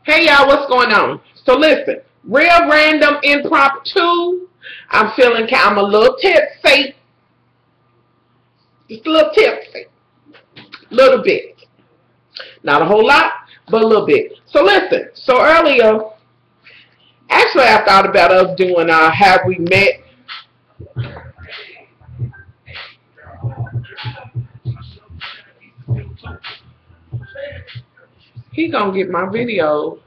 Hey y'all, what's going on? So listen, real random impromptu. I'm feeling I'm a little tipsy. Just a little tipsy. Little bit. Not a whole lot, but a little bit. So listen, so earlier, actually I thought about us doing Have We Met? He gonna get my video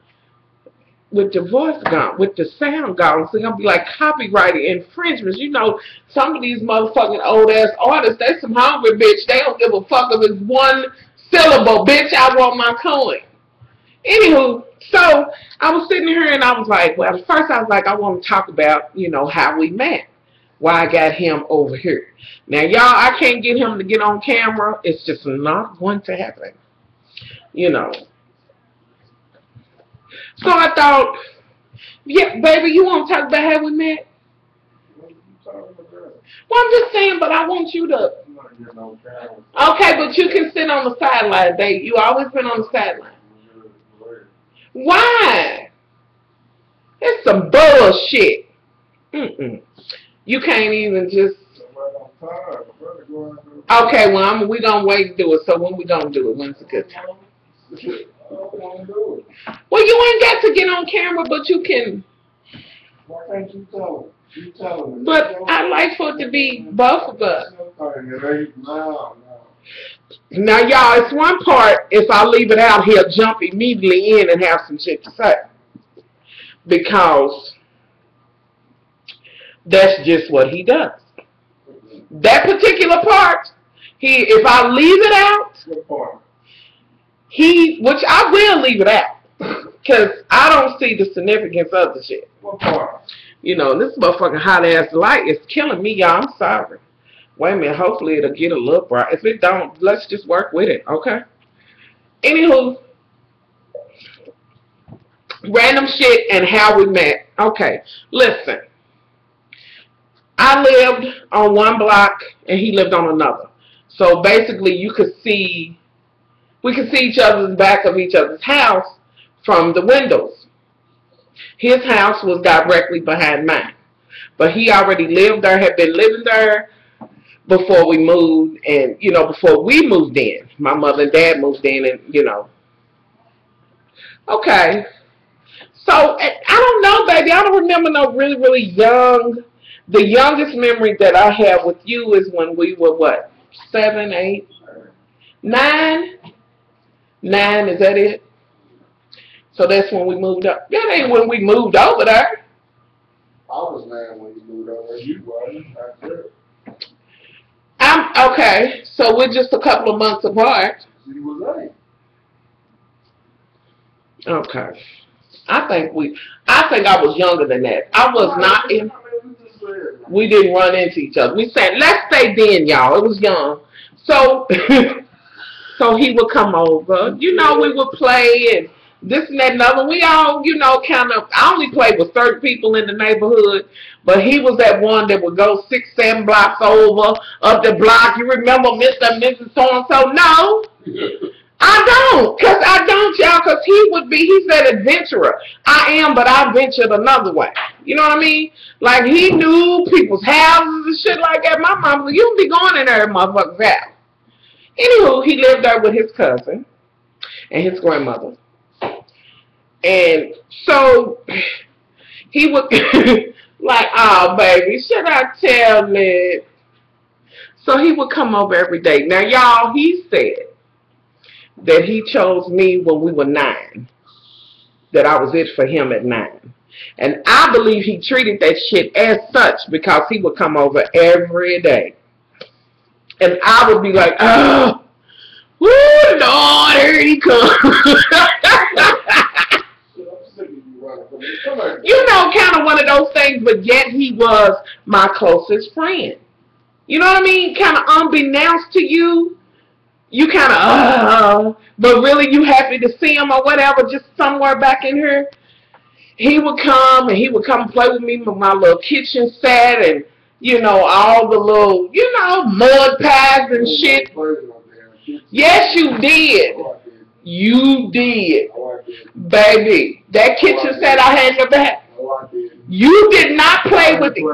with the voice gone, with the sound gone. So it's gonna be like copyright infringements. You know, some of these motherfucking old ass artists, they some hungry bitch. They don't give a fuck if it's one syllable. Bitch, I want my coin. Anywho, so I was sitting here and I was like, well, at first I was like, I want to talk about, you know, how we met. Why I got him over here. Now, y'all, I can't get him to get on camera. It's just not going to happen. You know. So I thought, yeah, baby, you want to talk about how we met? What are you talking about? Well, I'm just saying, but I want you to. Okay, but you can sit on the sideline, babe. You always been on the sideline. Why? It's some bullshit. You can't even just. Okay, well, we're going to wait to do it. So when we going to do it? When's a good time? Well, you ain't got to get on camera, but you can. Why can't you tell me? You tell me. But I like for it to be both of us. Now, y'all, it's one part. If I leave it out, he'll jump immediately in and have some shit to say. Because that's just what he does. That particular part, if I leave it out, which I will leave it out, because I don't see the significance of the shit. What part? You know, this motherfucking hot ass light is killing me, y'all. I'm sorry. Wait a minute, hopefully it'll get a little bright. If it don't, let's just work with it, okay? Anywho, random shit and how we met. Okay, listen. I lived on one block and he lived on another. So basically we could see each other's back of each other's house from the windows. His house was directly behind mine. But he already lived there, had been living there before we moved, and, you know, before we moved in. My mother and dad moved in, and, you know. Okay. So, I don't know, baby. I don't remember no really, really young. The youngest memory that I have with you is when we were, what, 7, 8, 9? 9, is that it? So that's when we moved up. That ain't when we moved over there. I was 9 when you moved over. You wasn't. Okay, so we're just a couple of months apart. You was 8. Okay. I think I was younger than that. I was not in. We didn't run into each other. We said, let's say then, y'all. It was young. So, so he would come over. You know, we would play and this and that and other. We all, you know, kind of, I only played with certain people in the neighborhood, but he was that one that would go 6, 7 blocks over, up the block. You remember Mr. and Mrs. So-and-so? No. I don't, y'all, because he's that adventurer. I am, but I ventured another way. You know what I mean? Like, he knew people's houses and shit like that. My mom was like, you don't be going in there, motherfucker's house. Anywho, he lived there with his cousin and his grandmother. And so, he would, like, oh, baby, should I tell me? So, he would come over every day. Now, y'all, he said that he chose me when we were 9. That I was it for him at 9. And I believe he treated that shit as such because he would come over every day. And I would be like, oh, woo, Lord, here he comes. You know, kind of one of those things, but yet he was my closest friend. You know what I mean? Kind of unbeknownst to you. You kind of, but really you happy to see him or whatever, just somewhere back in here. He would come and he would come and play with me with my little kitchen set and, you know, all the little, you know, mud pies and shit. Yes, you did. You did. Baby, that kitchen set I had in the back. You did not play with it.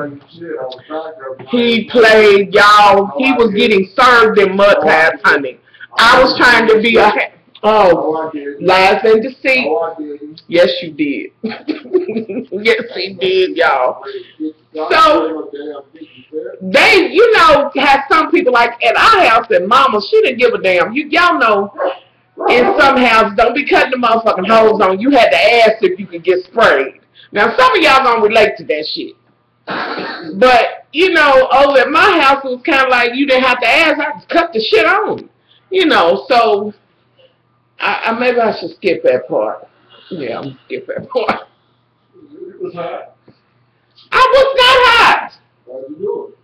He played, y'all. He was getting served in mud pies, honey. I was trying to be a... lies and deceit. Yes, you did. Yes, he did, y'all. So, they, you know, had some people like at our house and mama, she didn't give a damn. Y'all know, in some houses, don't be cutting the motherfucking hose on. You had to ask if you could get sprayed. Now, some of y'all don't relate to that shit. But, you know, over at my house, it was kind of like you didn't have to ask. I just cut the shit on. You know, so maybe I should skip that part. Yeah, I'm going to skip that part. It was hot. I was not hot. Why'd you do it?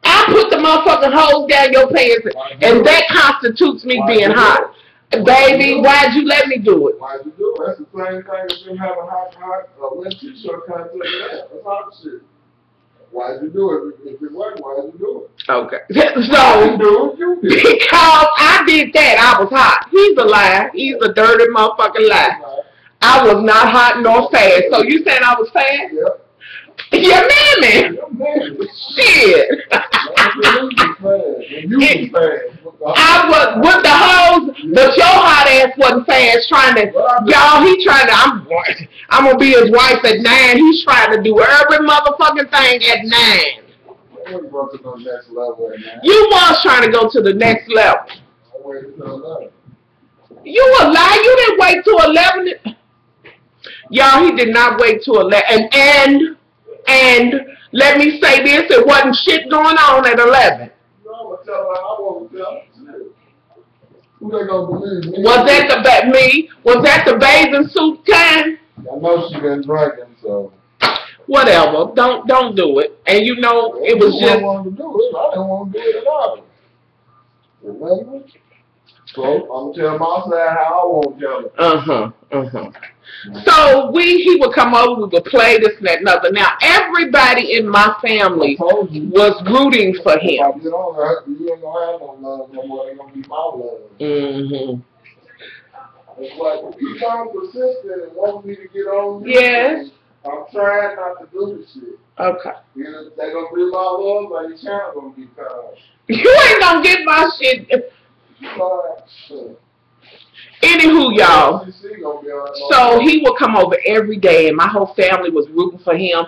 I put the motherfucking hose down your pants, and that constitutes me being hot. Baby, why'd you let me do it? Why'd you do it? That's the same thing as them having hot, wet t-shirt kind of thing. That's hot shit. Why'd you do it? If it wasn't, why'd you do it? Okay. So, because I did that, I was hot. He's a lie. He's a dirty motherfucking lie. I was not hot nor fast. So you saying I was fast? Yep. Yeah, man. Shit. I was with the hose, but your hot ass wasn't fast trying to, y'all, he trying to, I'm going to be his wife at 9. He's trying to do every motherfucking thing at 9. You was trying to go to the next level. You a lie. You didn't wait till 11. Y'all, he did not wait till 11. And let me say this, it wasn't shit going on at 11. No, I'm telling her I won't tell her. Who they gonna believe me? Was that the bathing suit time? I know she been drinking, so. Whatever. Don't do it. And you know, it was just. I didn't want to do it. I didn't want to do it at all. Remember? So I'm gonna tell my side how I want to tell her. So he would come over, we would play this and that and other. Now everybody in my family was rooting for him. If I get on her, you ain't gonna have no love no more. It's gonna be my love. It's like if you come persistent and want me to get on you, yes. I'm trying not to do this shit. Okay. Either they gonna be my love or your child gonna be kind. You ain't gonna get my shit. Anywho, y'all, so he would come over every day, and my whole family was rooting for him.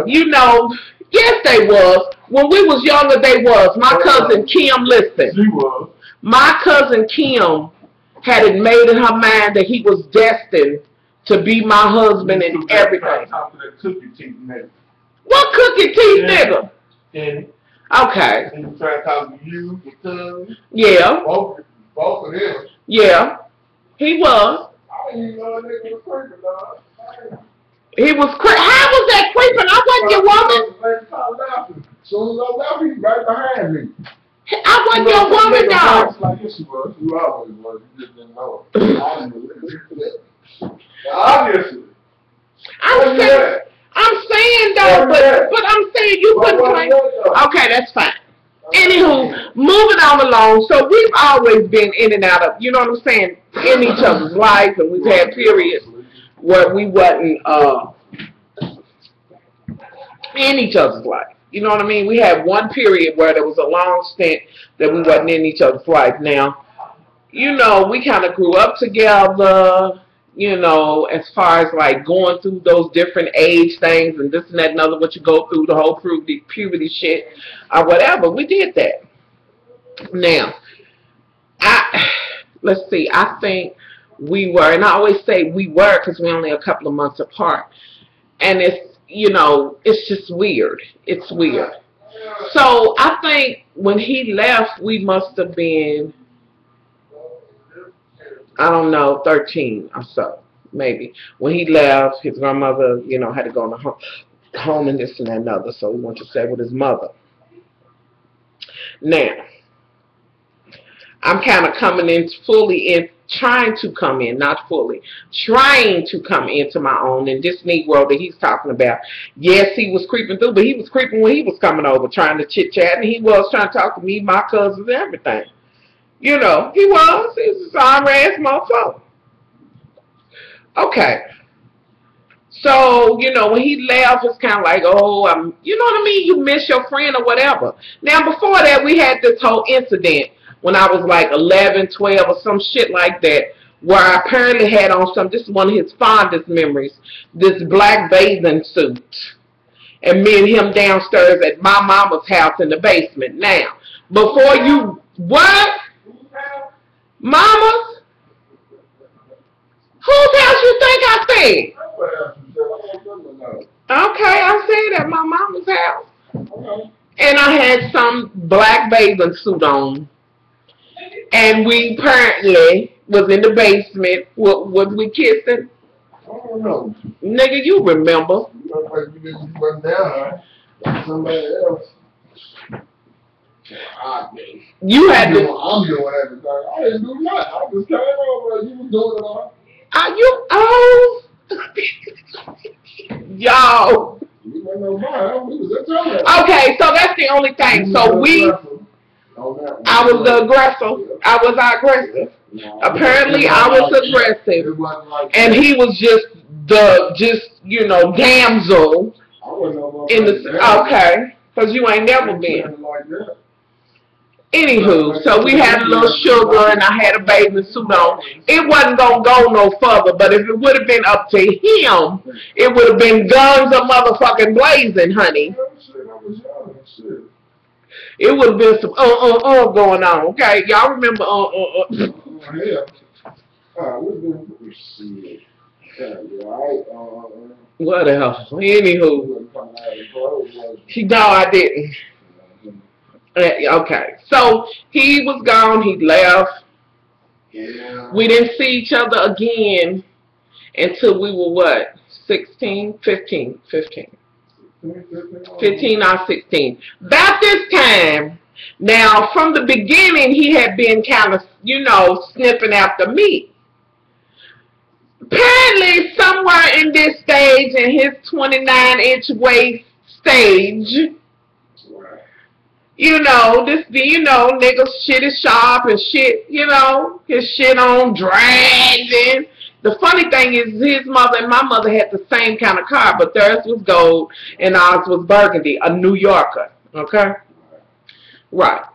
You know, yes, they was. When we was younger, they was. My cousin Kim, listen. She was. My cousin Kim had it made in her mind that he was destined to be my husband and everything. What cookie teeth, nigga? Okay. And you trying to talk to you, your cousin? Yeah. Both of them. Yeah. He was. I didn't even know that nigga was creeping, dog. He was How was that creeping? I wasn't your woman. As soon as I left, he right behind me. I wasn't your woman, dog. Like yes, you was. You always was. You just didn't know it. Obviously. I'm saying though, but I'm saying you couldn't play. Okay, that's fine. Anywho, moving on along. So we've always been in and out of, you know what I'm saying, in each other's life, and we've had periods where we wasn't in each other's life. You know what I mean? We had one period where there was a long stint that we wasn't in each other's life. Now, you know, we kind of grew up together. You know, as far as like going through those different age things and this and that and other, what you go through, the whole puberty shit or whatever, we did that. Now, let's see, I think we were, and I always say we were because we're only a couple of months apart. And it's, you know, it's just weird. It's weird. So I think when he left, we must have been, I don't know, 13 or so, maybe. When he left, his grandmother, you know, had to go in the home and this and that and other, so he went to stay with his mother. Now, I'm kind of coming in fully in, trying to come in, not fully, trying to come into my own in this Negro that he's talking about. Yes, he was creeping through, but he was creeping when he was coming over, trying to chit-chat, and he was trying to talk to me, my cousins, and everything. You know, he was a sorry ass motherfucker. Okay. So, you know, when he left, it's kind of like, oh, you know what I mean? You miss your friend or whatever. Now, before that, we had this whole incident when I was like 11, 12 or some shit like that, where I apparently had on this is one of his fondest memories, this black bathing suit. And me and him downstairs at my mama's house in the basement. Now, before you, what? Mama's? Whose house you think I said? Okay, I said at my mama's house. And I had some black bathing suit on. And we apparently was in the basement. Was we kissing? I don't know. Nigga, you remember. Somebody else. You had to. I'm doing everything. I didn't do nothing. I just came over. You was doing it all. Are you? Oh. Yo. Okay, so that's the only thing. So I was the aggressor. I was aggressive. Apparently, I was aggressive, and he was just you know, damsel in the. Okay, because you ain't never been. Anywho, so we had a little sugar and I had a bathing suit on. It wasn't going to go no further, but if it would have been up to him, it would have been guns a motherfucking blazing, honey. It would have been some going on, okay? Y'all remember Whatever. Anywho. No, I didn't. Okay, so he was gone, he left. Yeah. We didn't see each other again until we were what? 16? 15 or 16. About this time, now from the beginning he had been kind of, you know, sniffing after me. Apparently somewhere in this stage, in his 29-inch waist stage, you know, niggas shit is sharp and shit, you know, his shit on dragging. The funny thing is his mother and my mother had the same kind of car, but theirs was gold and ours was burgundy, a New Yorker, okay? Right.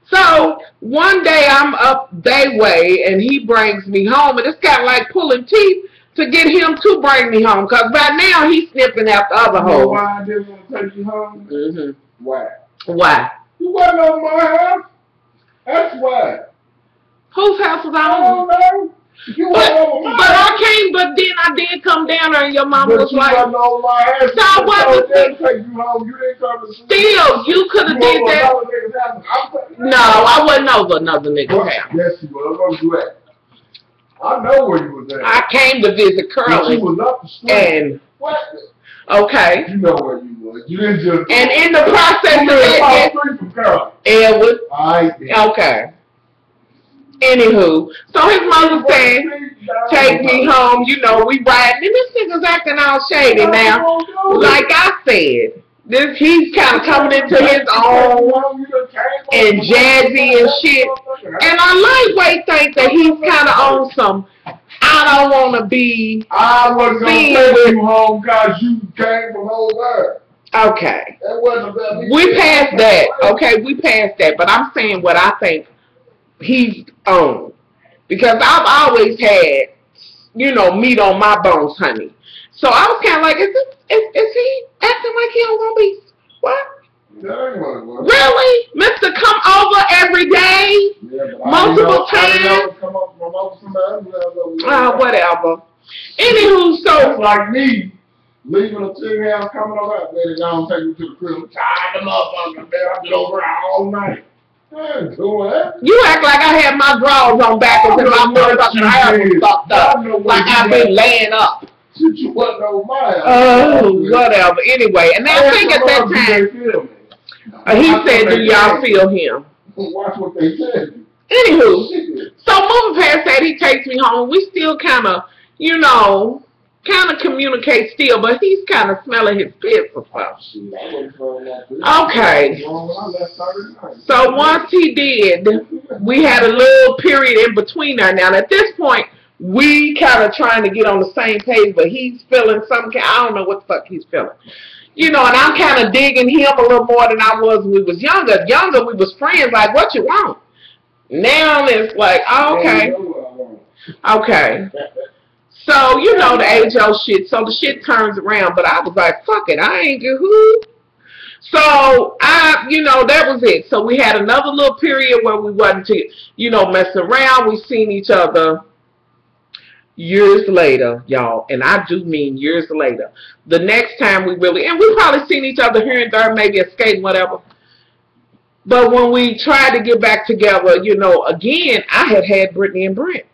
So, one day I'm up day way and he brings me home, and it's kind of like pulling teeth to get him to bring me home, because by now he's sniffing after other hoes. You know why I didn't want to take you home? Mm-hmm. Why? Why? You wasn't on my house. That's why. Whose house was I on? I don't know. You wasn't on my house. I came, but then I did come down there and your mama was like, wasn't on my house. So I wasn't take you home. You didn't come to see still, you could have did that. No, I wasn't over another nigga's house. Yes, you was. Where was you at? I know where you was at. I came to visit Curly. You was up the street. And what? Okay. You know where you was. You didn't just. And in the process of that, Edward. Okay. Anywho, so his mother said, take me home, you know, we riding, and this nigga's acting all shady now. Like I said, he's kind of coming into his own and jazzy and shit. And I lightweight think that he's kind of on some, I don't want to be I wasn't going to take you home because you came from over there. Okay. That wasn't about me. We passed that. Okay, we passed that. But I'm saying what I think he's on. Because I've always had, you know, meat on my bones, honey. So I was kind of like, is he acting like he don't want to be, what? Really? Mr. Come over every day? Yeah, multiple times? Whatever. Anywho, so. That's like me leaving a chicken house, coming over there, they don't take me to the crib. Tired the motherfucker, man. I've been over all night. You act like I had my drawers on backwards and my motherfucking hair was fucked up. Like I've been laying up. You wasn't over my Oh, whatever. Anyway, and I think at that time, he said, do y'all feel him? Watch what they said. Anywho, so moving past that, he takes me home. We still kind of, you know, kind of communicate still, but he's kind of smelling his piss or something. Okay. So once he did, we had a little period in between there. Now, at this point, we kind of trying to get on the same page, but he's feeling something. I don't know what the fuck he's feeling. You know, and I'm kind of digging him a little more than I was when we was younger. Younger, we was friends, like, what you want? Now it's like, oh, okay. Okay. So, you know, the age-old shit. So the shit turns around, but I was like, fuck it, I ain't good. Who? So, you know, that was it. So we had another little period where we wasn't, you know, messing around. We seen each other years later, y'all, and I do mean years later. The next time we really, and we probably seen each other here and there, maybe a skate, whatever. But when we tried to get back together, you know, again, I had Brittany and Brent.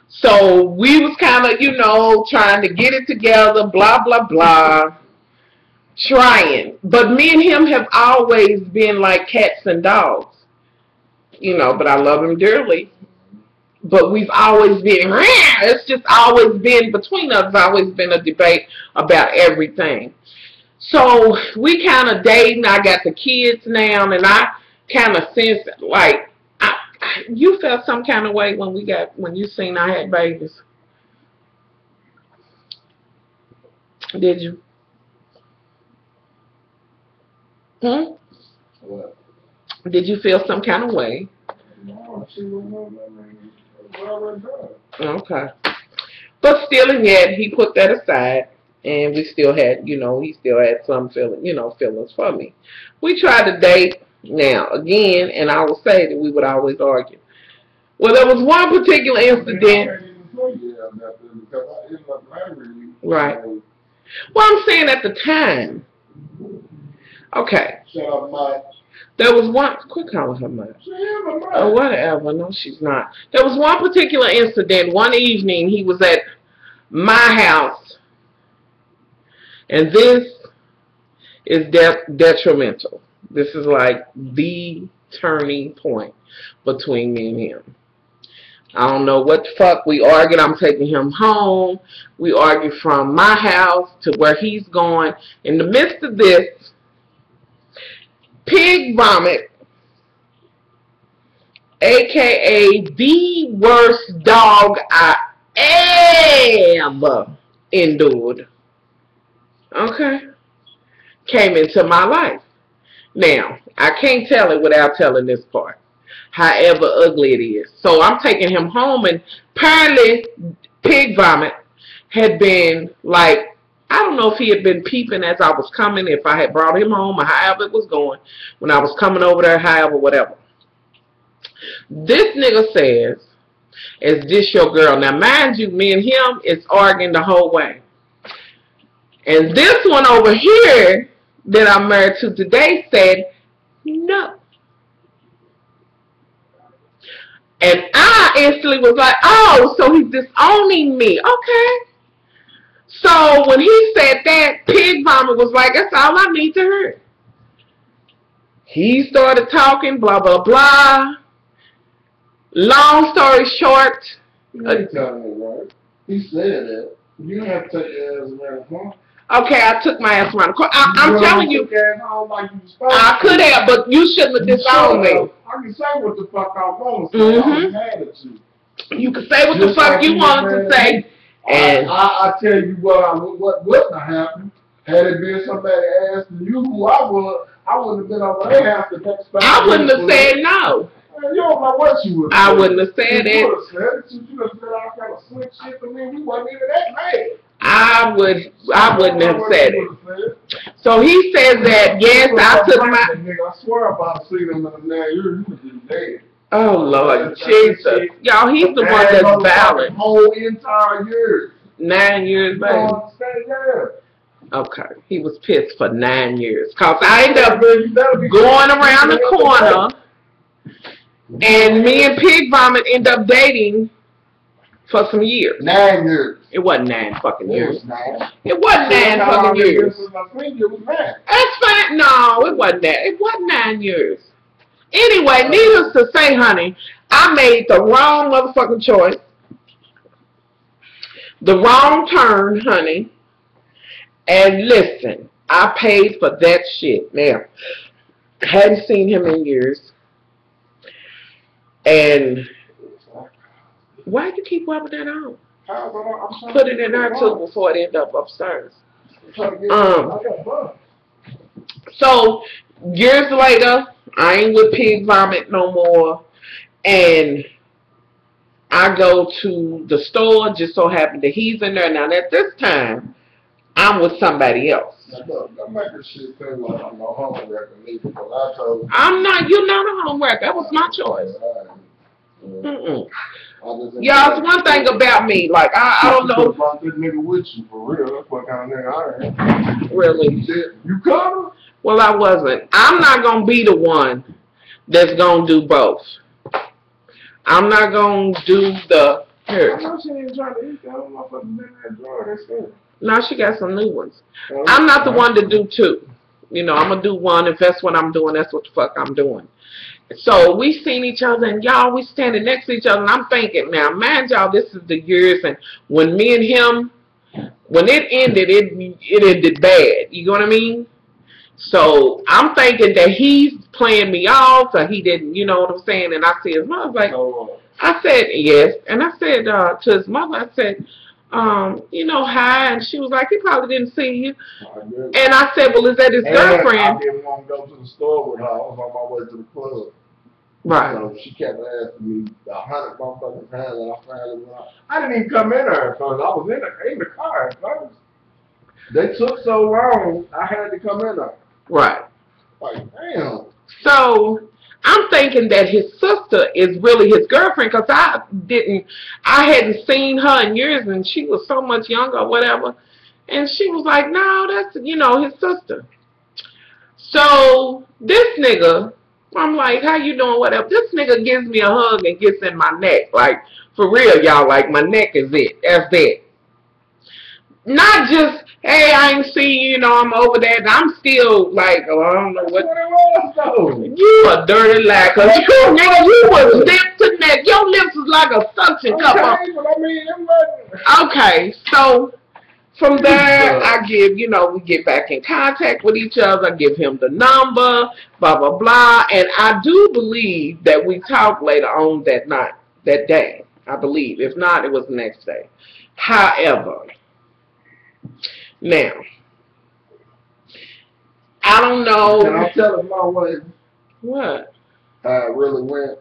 So we was kind of, you know, trying to get it together, blah, blah, blah, trying. But me and him have always been like cats and dogs, you know, but I love him dearly. But we've always been, it's just always been, between us, always been a debate about everything. So we kind of dating. I got the kids now, and I kind of sense like, you felt some kind of way when you seen I had babies. Did you? What? Did you feel some kind of way? No, she wasn't. Well done. Okay. But still and yet, he put that aside, and we still had, you know, he still had some feelings for me. We tried to date now, again, and I will say that we would always argue. Well, there was one particular incident. Right. Well, I'm saying at the time. Okay. Shut up, Mike. There was one, quit calling her Mike. Oh, whatever. No, she's not. There was one particular incident. One evening, he was at my house, and this is detrimental. This is like the turning point between me and him. I don't know what the fuck. We argued. I'm taking him home. We argued from my house to where he's going. In the midst of this, pig vomit, a.k.a. the worst dog I ever endured, okay, came into my life. Now, I can't tell it without telling this part, however ugly it is. So I'm taking him home, and apparently pig vomit had been like, I don't know if he had been peeping as I was coming, if I had brought him home, or however it was going, when I was coming over there, however, whatever. This nigga says, is this your girl? Now, mind you, me and him is arguing the whole way. And this one over here that I'm married to today said, no. And I instantly was like, oh, so he's disowning me. Okay. So when he said that, pig vomit was like, that's all I need to hear. He started talking, blah, blah, blah. Long story short. You ain't telling me, right? He said that. You don't have to take your ass around the corner. Okay, I took my ass around the corner. I'm telling you. Like you I could have, but you shouldn't have disowned me. I can say what the fuck I want to say. I'm mad at you. You can say what the fuck you wanted to say. And I tell you what wouldn't have happened had it been somebody asking you who I was. I wouldn't have been on their house the next time. I wouldn't have said no. Man, you don't know what you would. I wouldn't have said it. You would have said it. You would have said all kind of slick shit to me. We wasn't even that mad. I wouldn't have said it. So he says that yes, I took my. I swear if I'd seen him in the man, you would be dead. Oh Lord Jesus, y'all, he's the one that's valid. Whole entire year. 9 years, baby. Okay, he was pissed for 9 years. Cause I ended up going around the corner, and me and Pig Vomit end up dating for some years. 9 years. It wasn't 9 fucking years. It wasn't 9 fucking years. It was 9. That's fine. No, it wasn't that. It wasn't 9 years. Anyway, needless to say, honey, I made the wrong motherfucking choice. The wrong turn, honey. And listen, I paid for that shit. Now, hadn't seen him in years. And Why you keep rubbing that on? I'm Put it in her too before it end up upstairs. So years later, I ain't with Pig Vomit no more, and I go to the store. Just so happened that he's in there now. At this time, I'm with somebody else. I'm making shit seem like I'm no home record either, because I told I'm not. You're not a home wrecker. That was my choice. Y'all, it's one thing about me. Like I don't know. About this nigga with you for real. That's what kind of nigga I am. Really? You coming? Well, I wasn't. I'm not gonna be the one that's gonna do both. I'm not gonna do the here. I know she ain't trying to eat that. I'm not fucking in that drawer. That's good. Now she got some new ones. I'm not the one to do two. You know, I'm gonna do one. If that's what I'm doing, that's what the fuck I'm doing. So we seen each other, and y'all, we standing next to each other, and I'm thinking, now, mind y'all, this is the years, and when me and him, when it ended, it ended bad. You know what I mean? So I'm thinking that he's playing me off, or he didn't, you know what I'm saying? And I see his mother, like, I said, yes. And I said to his mother, I said, you know, hi. And she was like, he probably didn't see you. And I said, well, is that his girlfriend? I didn't want to go to the store with her. I was on my way to the club. Right. So she kept asking me 100 motherfucking times, and I finally went out. I didn't even come in there because I was in the car at first. They took so long, I had to come in there. Right. Like, damn. So I'm thinking that his sister is really his girlfriend, because I hadn't seen her in years, and she was so much younger or whatever. And she was like, no, that's, you know, his sister. So this nigga, I'm like, how you doing, whatever. This nigga gives me a hug and gets in my neck. Like, for real, y'all, like, my neck is it. That's it. Not just, hey, I ain't seen you, you know, I'm over there. And I'm still like, oh, I don't know what. You a dirty lie, because you, nigga, you was lip to neck. Your lips was like a suction cup. Okay, so from there, I give, you know, we get back in contact with each other. I give him the number, blah, blah, blah. And I do believe that we talked later on that night, that day. I believe. If not, it was the next day. However, now, I don't know. Can I tell him my way? What? How it really went.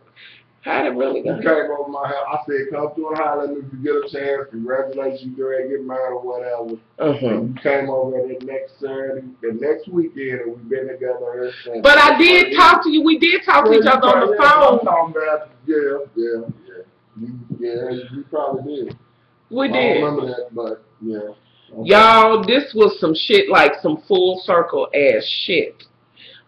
How did it really go? You came over my house. I said, come through and holler at me if you get a chance. Congratulations, you ready to get married or whatever. And you came over that next Saturday, the next weekend, and we've been together ever since. But I did talk to you. We did talk to each other on the phone. I'm talking about, you probably did. We did. I don't remember that, but yeah. Okay. Y'all, this was some shit, like some full circle ass shit.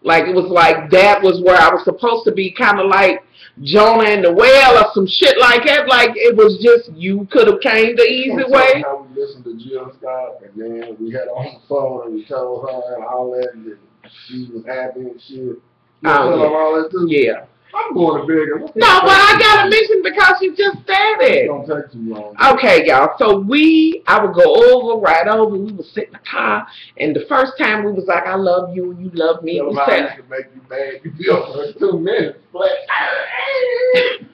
Like, it was like that was where I was supposed to be, kind of like Jonah and the whale or some shit like that. Like, it was just, you could have came the easy way. How we listened to Jill Scott, and then we had on the phone and we told her and all that, and she was happy and shit. You know, all that too? Yeah. I'm going to bigger. No, but I got to mention because you just said it. It don't take too long. Okay, y'all. So I would go over, right over. We would sit in the car, and the first time we was like, I love you, and you love me. We said, to make you mad. You be over for 2 minutes.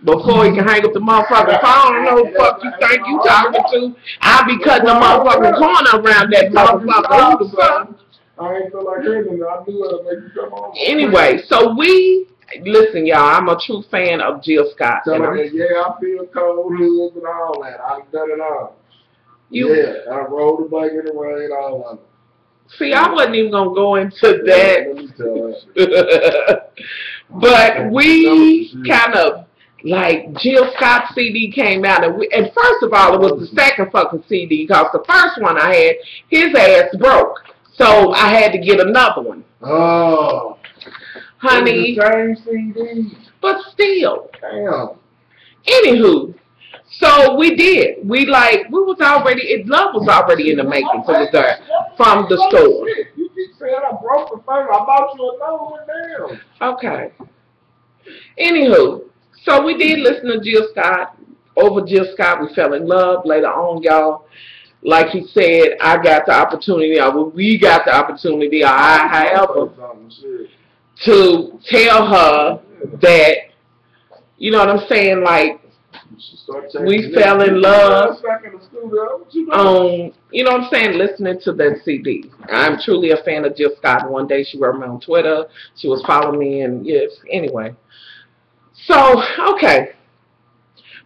Before you can hang up the motherfucking phone, I don't know who the fuck you think you talking to. I'll be cutting the motherfucking corner around that motherfucker. Who the fuck? I ain't feel like hearing it. I knew it would make you come on. Anyway, so listen, y'all, I'm a true fan of Jill Scott. So I feel cold hoods and all that. I've done it all. I rode the bike in the rain, all of it. See, I wasn't even going to go into that. Let me tell you. But we kind of, like, Jill Scott CD came out, and first of all, it was the second fucking CD, because the first one I had, his ass broke. So I had to get another one. Oh. Honey. The same CD. But still. Damn. Anywho, so we did. Love was already in the making from the store. You keep saying I broke the phone. I bought you another one now. Okay. Anywho, so we did listen to Jill Scott. Over Jill Scott, we fell in love. Later on, y'all, like he said, I got the opportunity, or we got the opportunity, or however, to tell her that, you know what I'm saying, like, We fell in love you know what I'm saying, listening to that CD. I'm truly a fan of Jill Scott. One day she wrote me on Twitter. She was following me, and yes, anyway. So, okay.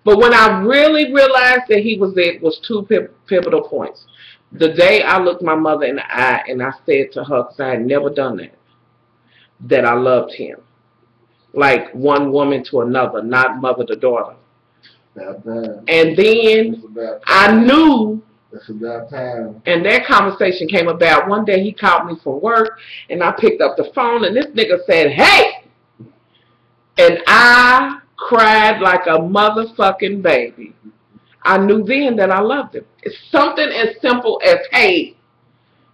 But when I really realized that he was it was two pivotal points. The day I looked my mother in the eye and I said to her, because I had never done that I loved him. Like one woman to another, not mother to daughter. And then I knew, and that conversation came about. One day he called me from work, and I picked up the phone, and this nigga said, "Hey!" And I cried like a motherfucking baby. I knew then that I loved him. It's something as simple as "hey,"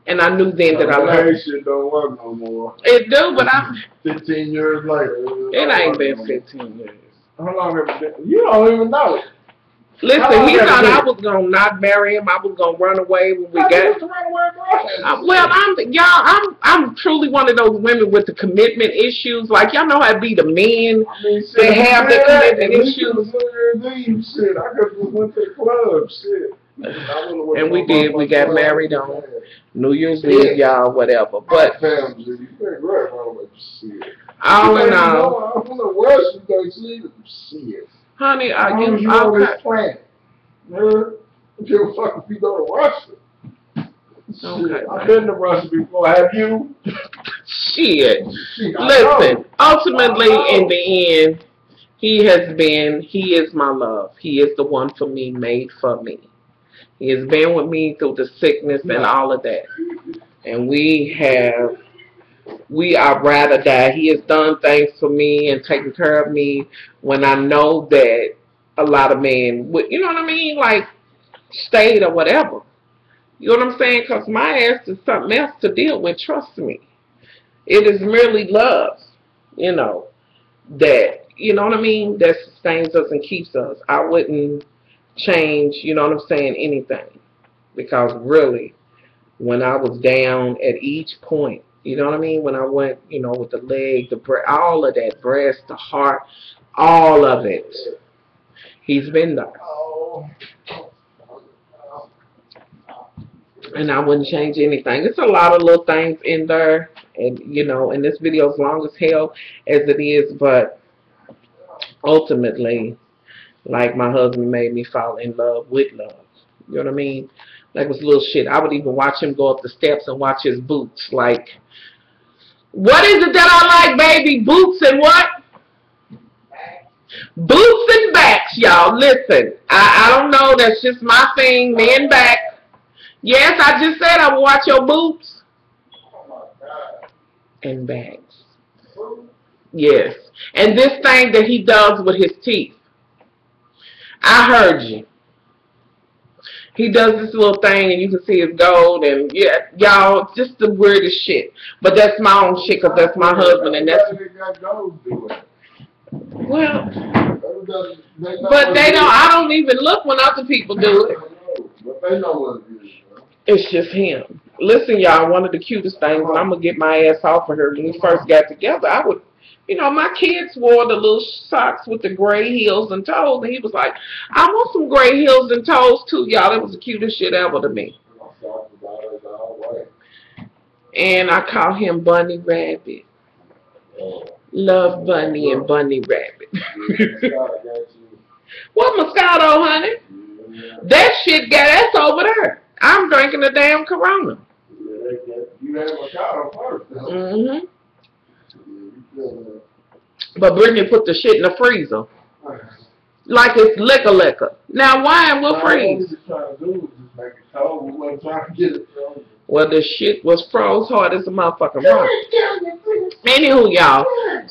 and I knew then that I loved him. Shit don't work no more. It do, but I'm 15 years later. It ain't been 15 years. How long have it been? You don't even know. Listen, he thought I was gonna not marry him. I was gonna run away when we got. Well, I'm truly one of those women with the commitment issues. Like y'all know how it be the men that have the commitment issues. Shit, I could just went to the club. Shit. And we did. We got married on New Year's Eve, y'all, whatever. But I don't know. I'm gonna rush you, don't see it. Honey, are you okay? I don't give a fuck if you go to Russia. Okay. I've been to Russia before. Have you? Shit. Listen, ultimately, in the end, he is my love. He is the one for me, made for me. He has been with me through the sickness and all of that. And we are ride or die. He has done things for me and taken care of me when I know that a lot of men would, you know what I mean, like stayed or whatever. You know what I'm saying? Because my ass is something else to deal with, trust me. It is merely love, you know, that, you know what I mean, that sustains us and keeps us. I wouldn't change, you know what I'm saying, anything. Because really, when I was down at each point, you know what I mean? When I went, you know, with the leg, the breast, all of that, breast, the heart, all of it. He's been there. And I wouldn't change anything. It's a lot of little things in there. And, you know, and this video is long as hell as it is. But ultimately, like my husband made me fall in love with love. You know what I mean? Like it was little shit. I would even watch him go up the steps and watch his boots. Like, what is it that I like, baby? Boots and what? Boots and backs, y'all. Listen, I don't know. That's just my thing. Men back. Yes, I just said I would watch your boots and backs. Yes. And this thing that he does with his teeth. I heard you. He does this little thing and you can see his gold and yeah, y'all, just the weirdest shit. But that's my own shit because that's my husband and that's... Well, but they don't, I don't even look when other people do it. But they know what it is. It's just him. Listen, y'all, one of the cutest things, and I'm going to get my ass off of her. When we first got together, I would, you know, my kids wore the little socks with the gray heels and toes, and he was like, I want some gray heels and toes too, y'all. It was the cutest shit ever to me. And I call him Bunny Rabbit. Love Bunny and Bunny Rabbit. What Moscato, honey? That shit that's over there. I'm drinking a damn Corona. You had Moscato first. Mm-hmm. But Brittany put the shit in the freezer. Like it's liquor. Now wine will freeze. Well, the shit was froze hard as a motherfucking rock. Anywho, y'all.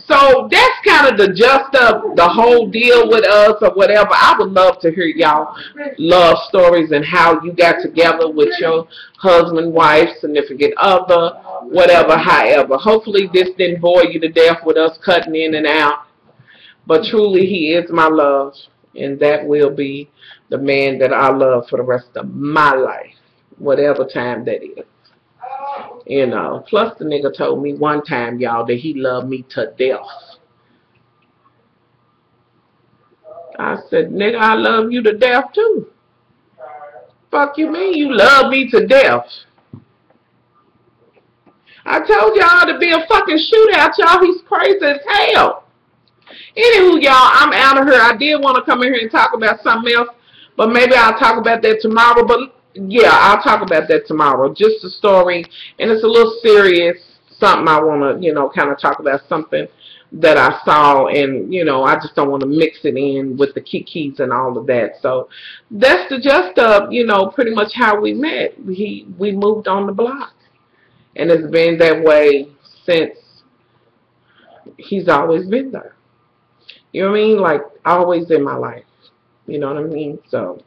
So that's kind of the gist of the whole deal with us or whatever. I would love to hear y'all love stories and how you got together with your husband, wife, significant other, whatever, however. Hopefully this didn't bore you to death with us cutting in and out. But truly, he is my love. And that will be the man that I love for the rest of my life. Whatever time that is. You know. Plus the nigga told me one time, y'all, that he loved me to death. I said, nigga, I love you to death too. Fuck you mean you love me to death? I told y'all to be a fucking shootout, y'all. He's crazy as hell. Anywho, y'all, I'm out of here. I did want to come in here and talk about something else, but maybe I'll talk about that tomorrow. But yeah, I'll talk about that tomorrow. Just a story, and it's a little serious, something I want to, kind of talk about, something that I saw, and, I just don't want to mix it in with the kikis and all of that. So that's the gist of, pretty much how we met. We moved on the block, and it's been that way since. He's always been there. You know what I mean? Like, always in my life. You know what I mean? So,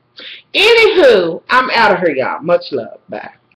anywho, I'm out of here, y'all. Much love. Bye.